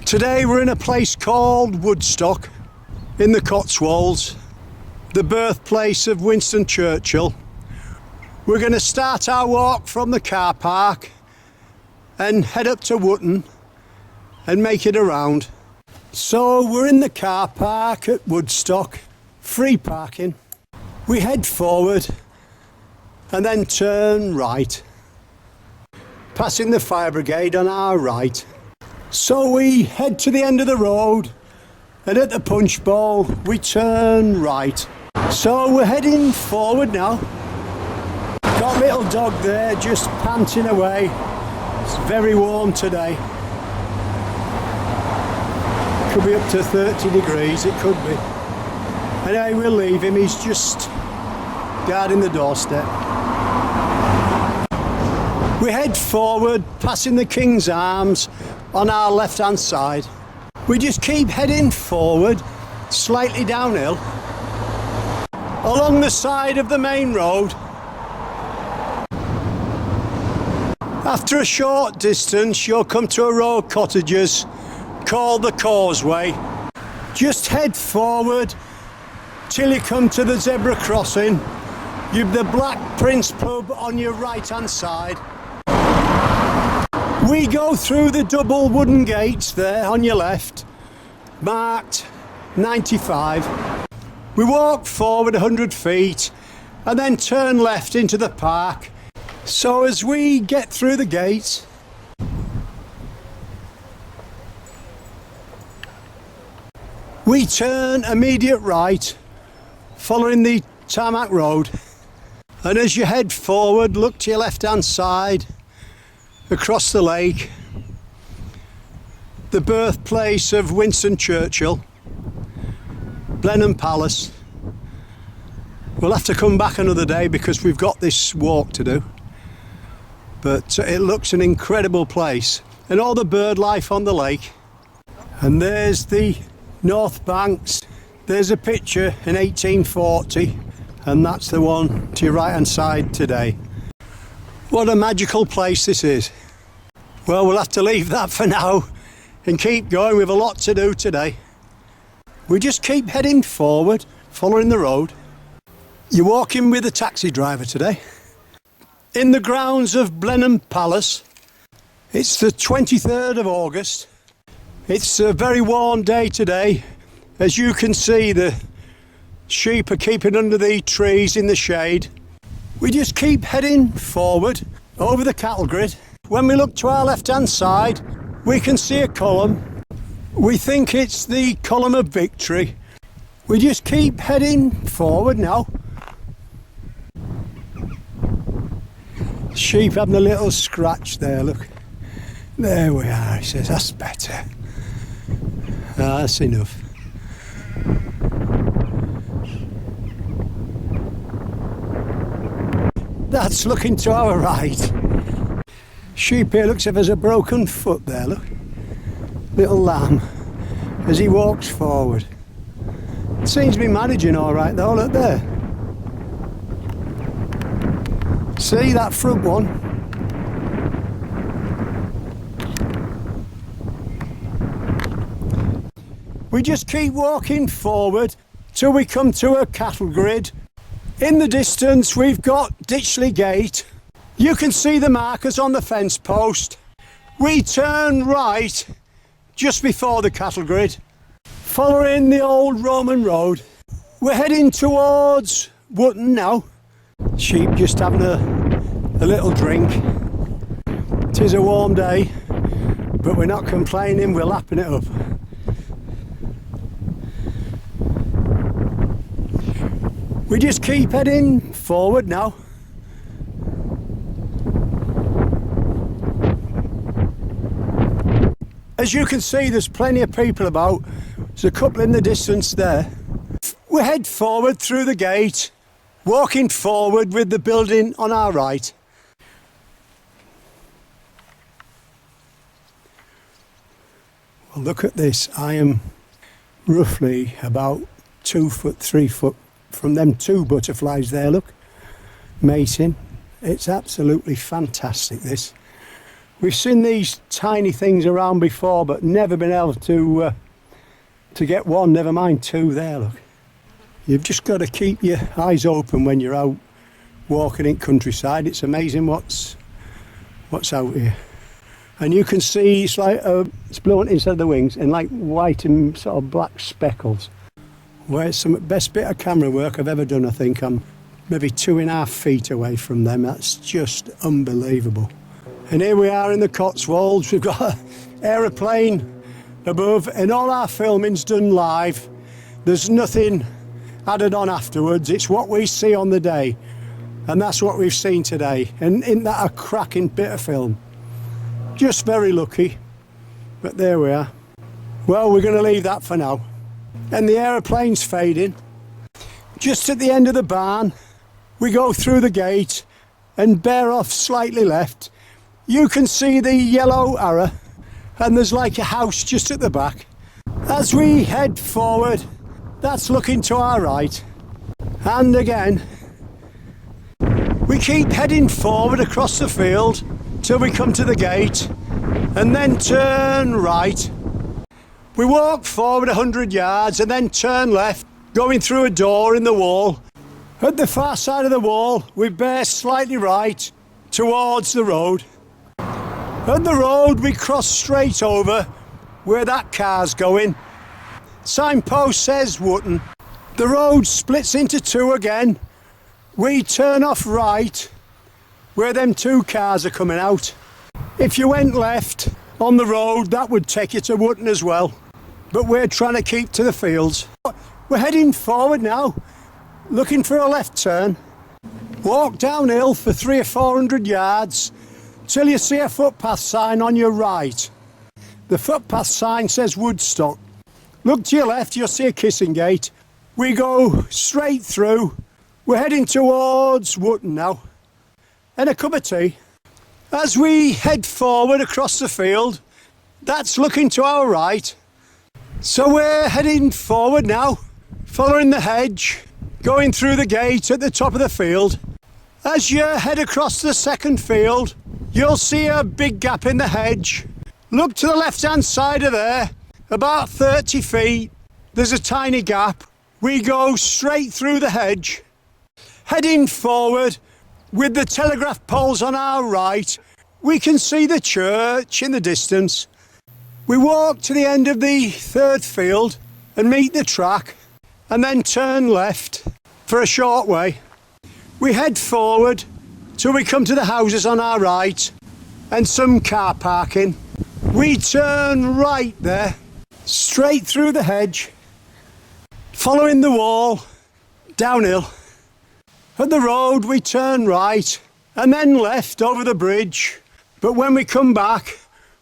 Today we're in a place called Woodstock in the Cotswolds, the birthplace of Winston Churchill. We're going to start our walk from the car park and head up to Wootton and make it around. So we're in the car park at Woodstock, free parking. We head forward and then turn right, passing the fire brigade on our right. So we head to the end of the road and at the punch bowl we turn right. So we're heading forward now. Got little dog there just panting away. It's very warm today. Could be up to 30 degrees, it could be. Anyway, we'll leave him, he's just guarding the doorstep. We head forward, passing the King's Arms on our left hand side. We just keep heading forward, slightly downhill, along the side of the main road. After a short distance you'll come to a row of cottages called the Causeway. Just head forward till you come to the zebra crossing. You've the Black Prince pub on your right hand side. We go through the double wooden gates there on your left, marked 95. We walk forward 100 feet and then turn left into the park. So as we get through the gates, we turn immediate right, following the tarmac road. And as you head forward, look to your left hand side, across the lake, the birthplace of Winston Churchill, Blenheim Palace. We'll have to come back another day because we've got this walk to do. But it looks an incredible place, and all the bird life on the lake. And there's the North Banks. There's a picture in 1840, and that's the one to your right hand side today. What a magical place this is. Well, we'll have to leave that for now and keep going. We've a lot to do today. We just keep heading forward, following the road. You're walking with a taxi driver today in the grounds of Blenheim Palace. It's the 23rd of August. It's a very warm day today. As you can see, the sheep are keeping under the trees in the shade. We just keep heading forward over the cattle grid. When we look to our left hand side, we can see a column. We think it's the column of victory. We just keep heading forward now. Sheep having a little scratch there, look. There we are, he says, that's better. That's enough. That's looking to our right. Sheep here looks as if there's a broken foot there, look. Little lamb as he walks forward. Seems to be managing all right though, look there. See that front one? We just keep walking forward till we come to a cattle grid. In the distance we've got Ditchley Gate. You can see the markers on the fence post. We turn right just before the cattle grid, following the old Roman road. We're heading towards Wootton now. Sheep just having a little drink. It is a warm day, but we're not complaining, we're lapping it up. We just keep heading forward now. As you can see, there's plenty of people about. There's a couple in the distance there. We head forward through the gate, walking forward with the building on our right. Well, look at this. I am roughly about 2 foot, 3 foot from them two butterflies there, look, mating. It's absolutely fantastic, this. We've seen these tiny things around before, but never been able to get one, never mind two there, look. You've just got to keep your eyes open when you're out walking in countryside. It's amazing what's out here. And you can see it's like it's blown inside the wings and like white and sort of black speckles. Well, it's the best bit of camera work I've ever done, I think. I'm maybe 2.5 feet away from them. That's just unbelievable. And here we are in the Cotswolds. We've got an aeroplane above, and all our filming's done live. There's nothing added on afterwards. It's what we see on the day, and that's what we've seen today. And isn't that a cracking bit of film? Just very lucky, but there we are. Well, we're going to leave that for now. And the aeroplane's fading. Just at the end of the barn, we go through the gate and bear off slightly left. You can see the yellow arrow, and there's like a house just at the back. As we head forward, that's looking to our right. And again, we keep heading forward across the field till we come to the gate, and then turn right. We walk forward 100 yards and then turn left, going through a door in the wall. At the far side of the wall, we bear slightly right towards the road. At the road, we cross straight over where that car's going. Signpost says Wootton. The road splits into two again. We turn off right where them two cars are coming out. If you went left on the road, that would take you to Wootton as well. But we're trying to keep to the fields. We're heading forward now, looking for a left turn. Walk downhill for 300 or 400 yards till you see a footpath sign on your right. The footpath sign says Woodstock. Look to your left, you'll see a kissing gate. We go straight through. We're heading towards Wootton now. And a cup of tea. As we head forward across the field, that's looking to our right. So we're heading forward now, following the hedge, going through the gate at the top of the field. As you head across the second field, you'll see a big gap in the hedge. Look to the left-hand side of there, about 30 feet. There's a tiny gap. We go straight through the hedge, heading forward with the telegraph poles on our right. We can see the church in the distance. We walk to the end of the third field and meet the track, and then turn left for a short way. We head forward till we come to the houses on our right and some car parking. We turn right there, straight through the hedge, following the wall, downhill. At the road we turn right and then left over the bridge. But when we come back,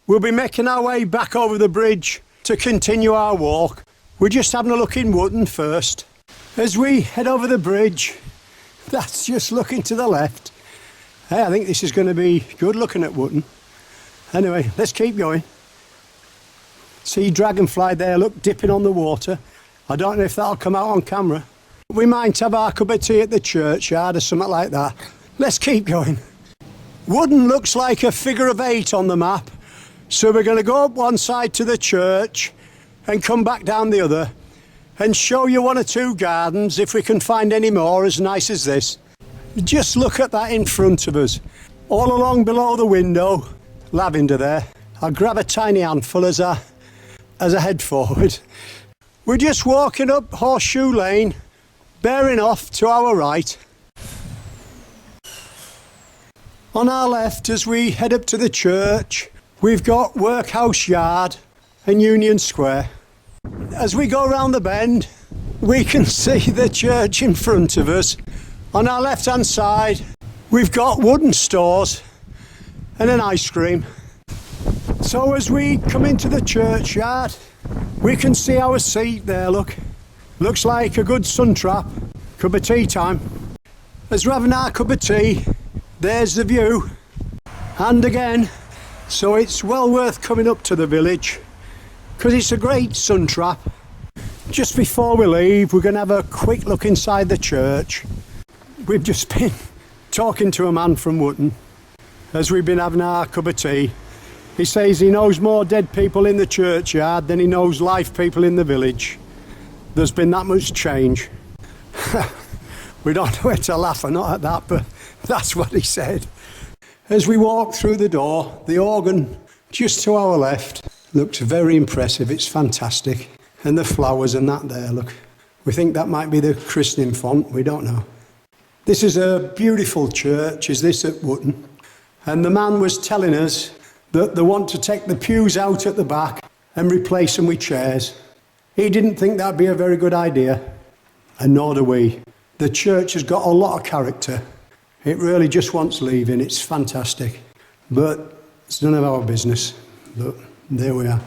we'll be making our way back over the bridge to continue our walk. We're just having a look in Wootton first. As we head over the bridge, that's just looking to the left. Hey, I think this is going to be good looking at Wootton. Anyway, let's keep going. See dragonfly there, look, dipping on the water. I don't know if that'll come out on camera. We might have our cup of tea at the churchyard or something like that. Let's keep going. Wootton looks like a figure of 8 on the map. So we're going to go up one side to the church and come back down the other and show you one or two gardens, if we can find any more as nice as this. Just look at that in front of us. All along below the window, lavender there. I'll grab a tiny handful as I head forward. We're just walking up Horseshoe Lane, bearing off to our right. On our left, as we head up to the church, we've got Workhouse Yard and Union Square. As we go round the bend, we can see the church in front of us. On our left-hand side, we've got wooden stores and an ice cream. So as we come into the churchyard, we can see our seat there, look. Looks like a good sun trap. Cup of tea time. As we're having our cup of tea, there's the view. And again, so it's well worth coming up to the village because it's a great sun trap. Just before we leave, we're going to have a quick look inside the church. We've just been talking to a man from Wootton as we've been having our cup of tea. He says he knows more dead people in the churchyard than he knows live people in the village. There's been that much change. We don't know where to laugh or not at that, but that's what he said. As we walk through the door, the organ just to our left looks very impressive. It's fantastic. And the flowers and that there, look. We think that might be the christening font. We don't know. This is a beautiful church, is this at Wootton? And the man was telling us that they want to take the pews out at the back and replace them with chairs. He didn't think that'd be a very good idea, and nor do we. The church has got a lot of character. It really just wants leaving. It's fantastic. But it's none of our business. But there we are.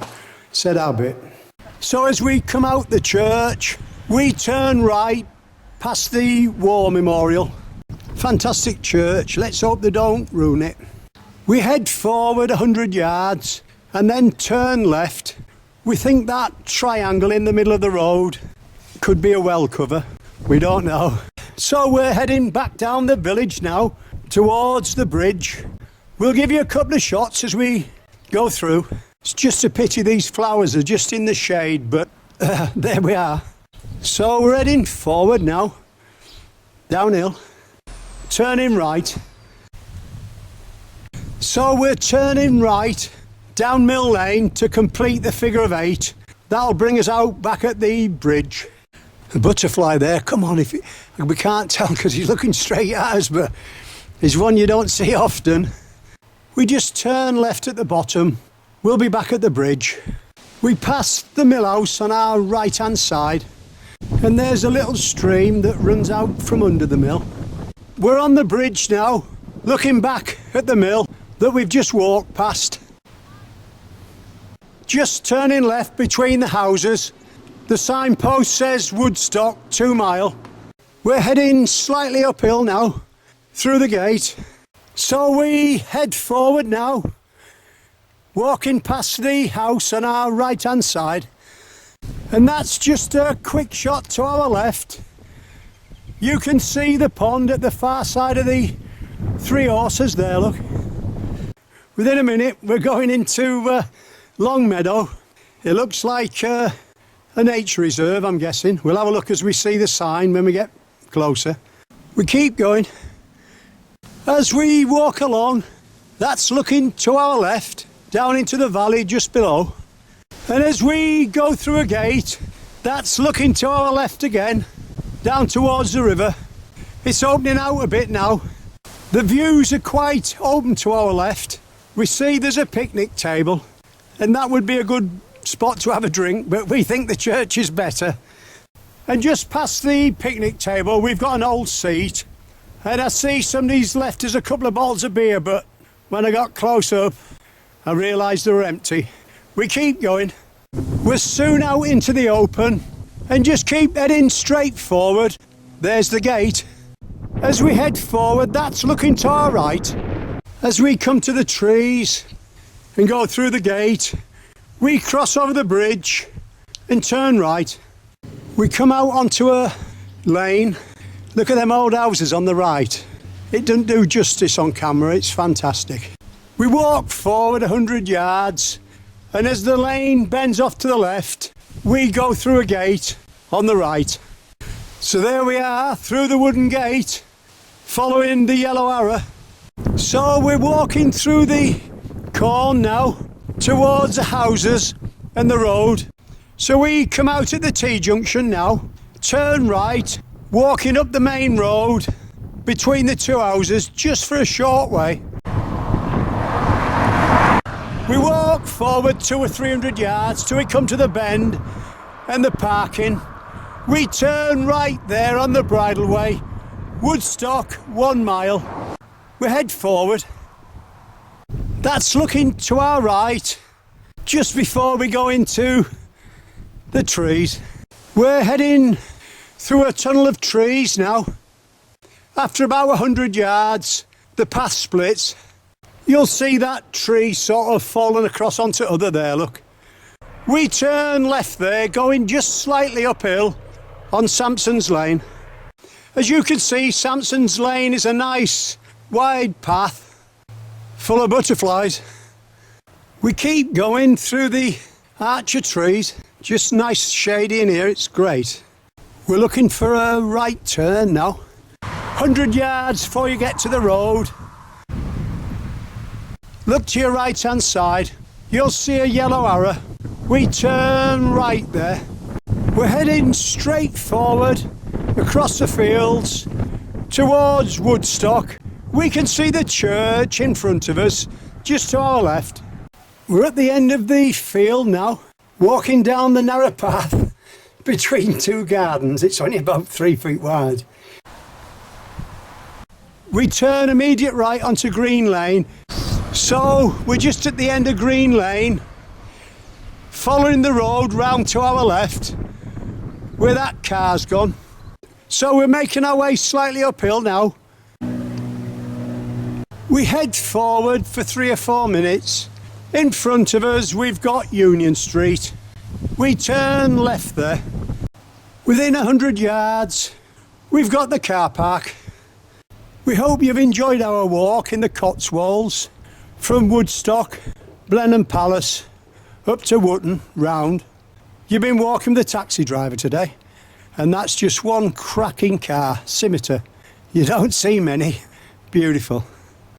Said our bit. So as we come out the church, we turn right past the war memorial. Fantastic church. Let's hope they don't ruin it. We head forward 100 yards and then turn left. We think that triangle in the middle of the road could be a well cover. We don't know. So we're heading back down the village now towards the bridge. We'll give you a couple of shots as we go through. It's just a pity these flowers are just in the shade, but there we are. So we're heading forward now, downhill, turning right. So we're turning right down Mill Lane to complete the figure of 8. That'll bring us out back at the bridge. The butterfly there, come on, we can't tell because he's looking straight at us, but he's one you don't see often. We just turn left at the bottom. We'll be back at the bridge. We pass the mill house on our right hand side, and there's a little stream that runs out from under the mill. We're on the bridge now, looking back at the mill that we've just walked past. Just turning left between the houses. The signpost says Woodstock, 2 mile. We're heading slightly uphill now, through the gate. So we head forward now, walking past the house on our right hand side. And that's just a quick shot to our left. You can see the pond at the far side of the 3 horses there, look. Within a minute we're going into Long Meadow. It looks like a nature reserve, I'm guessing. We'll have a look as we see the sign when we get closer. We keep going. As we walk along, that's looking to our left, down into the valley just below. And as we go through a gate, that's looking to our left again, down towards the river. It's opening out a bit now. The views are quite open to our left. We see there's a picnic table, and that would be a good spot to have a drink, but we think the church is better. And just past the picnic table we've got an old seat, and I see somebody's left us a couple of bottles of beer, but when I got close up I realised they were empty. We keep going. We're soon out into the open and just keep heading straight forward. There's the gate. As we head forward, that's looking to our right. As we come to the trees and go through the gate, we cross over the bridge and turn right. We come out onto a lane. Look at them old houses on the right. It doesn't do justice on camera, it's fantastic. We walk forward 100 yards, and as the lane bends off to the left, we go through a gate on the right. So there we are, through the wooden gate, following the yellow arrow. So we're walking through the corn now, towards the houses and the road. So we come out at the T-junction now, turn right, walking up the main road between the 2 houses just for a short way. We walk forward 200 or 300 yards till we come to the bend and the parking. We turn right there on the bridleway, Woodstock, 1 mile. We head forward. That's looking to our right, just before we go into the trees. We're heading through a tunnel of trees now. After about 100 yards, the path splits. You'll see that tree sort of fallen across onto other there, look. We turn left there, going just slightly uphill on Sampson's Lane. As you can see, Sampson's Lane is a nice wide path full of butterflies. We keep going through the arch of trees, just nice shady in here, it's great. We're looking for a right turn now. 100 yards before you get to the road. Look to your right hand side, you'll see a yellow arrow. We turn right there. We're heading straight forward across the fields towards Woodstock. We can see the church in front of us, just to our left. We're at the end of the field now, walking down the narrow path between two gardens. It's only about 3 feet wide. We turn immediate right onto Green Lane. So we're just at the end of Green Lane, following the road round to our left, where that car's gone. So we're making our way slightly uphill now. We head forward for 3 or 4 minutes. In front of us we've got Union Street. We turn left there. Within 100 yards we've got the car park. We hope you've enjoyed our walk in the Cotswolds from Woodstock, Blenheim Palace up to Wootton round. You've been walking with the taxi driver today, and that's just one cracking car, Scimitar. You don't see many. Beautiful.